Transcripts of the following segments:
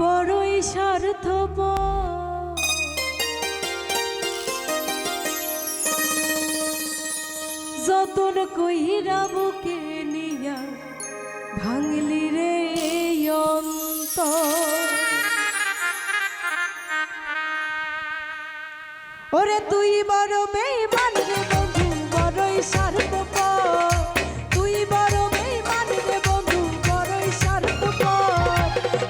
বড়ই স্বার্থপর যতন কইরা বুকে নিয়া ভাঙলি রে অন্তর। ওরে তুই বড় বেঈমান রে বন্ধু, বড়ই স্বার্থপর। তুই বড় বেঈমান রে বন্ধু, বড়ই স্বার্থপর।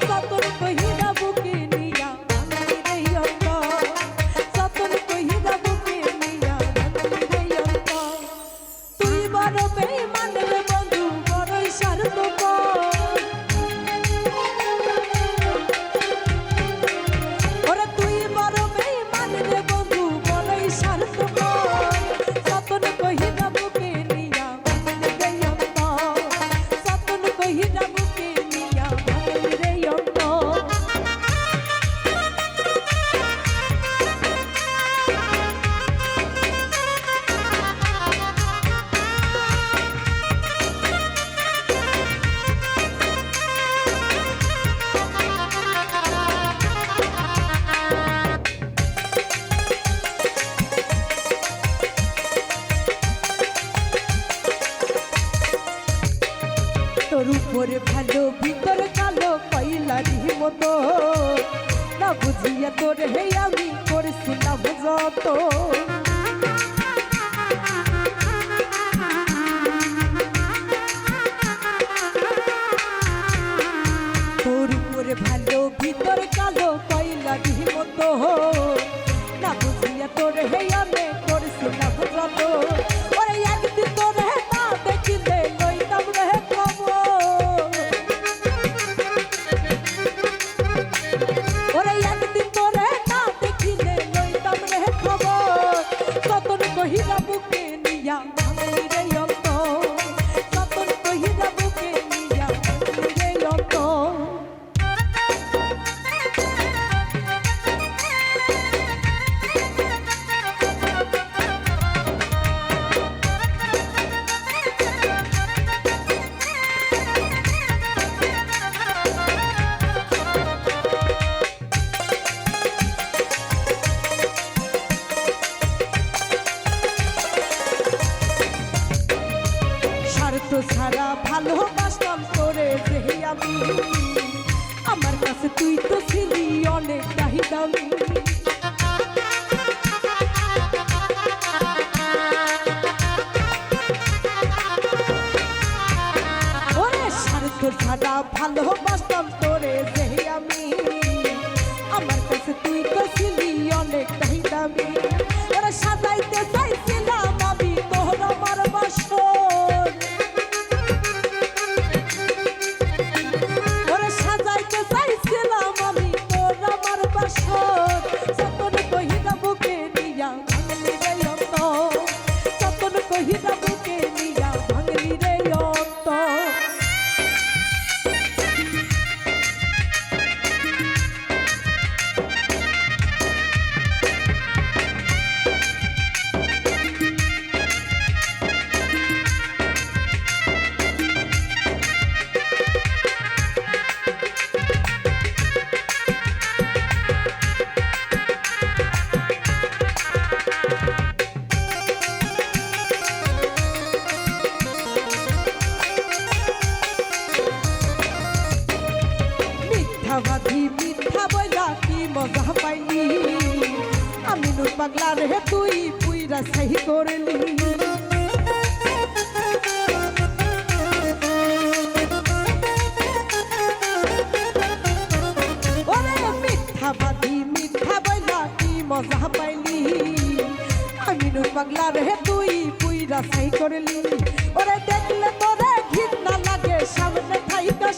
যতন কইরা বুকে নিয়া ভাঙলি রে অন্তর, যতন কইরা বুকে নিয়া ভাঙলি রে অন্তর। তুই বড় বেঈমান রে বন্ধু, বড়ই স্বার্থপর। ওরে তুই বড় বেঈমান রে বন্ধু, বড়ই স্বার্থপর। যতন কইরা বুকে নিয়া ভাঙলি রে অন্তর, যতন কইরা বুকে নিয়া ভাঙলি রে অন্তর। তোর উপরে ভালো ভিতর কালো কইলারি মতো, না বুঝিয়া তোর হে আমি করছিলাম যত। তোর উপরে ভালো ভিতর কালো কইলারি মতো, না বুঝিয়া তোর হে আমি করছিলাম যত। ওরে একদিন তোর হে না দেখিলে লইতাম রে খবর। ওরে একদিন তোর হে না দেখিলে লইতাম রে খবর। যতন কহিরা বুকে নিয়া ভাঙলি রে অন্তর, যতন কহিরা বুকে নিয়া ভাঙলি রে অন্তর। স্বার্থ ছাড়া ভালোবাসতাম তোরে যে আমি, আমার কাছে তুই তো ছিলি অনেক দামি। ওরে স্বার্থ ছাড়া ভালোবাসতাম তোরে যে আমি, আমার কাছে তুই তো ছিলি অনেক দামি। ওরে সাজাইতে চাইছিলাম আমি তোর আমার বাসর। ওরে সাজাইতে চাইছিলাম আমি তোর আমার বাসর। যতন কহিরা বুকে নিয়া ভাঙলি রে অন্তর, যতন কহিরা বুকে নিয়া ভাঙলি রে অন্তর। মিথ্যাবাদী মিথ্যা বইলা কি মজা পাইলি, আমি নূর পাগলা রে তুই পুইরা সাহি করলি। ওরে মিথ্যাবাদী মিথ্যা বইলা কি মজা পাইলি, আমি নূর পাগলা রে তুই পুইরা সাহি করলি। ওরে দেখলে তোরে ঘৃণা লাগে সামনে থাইকা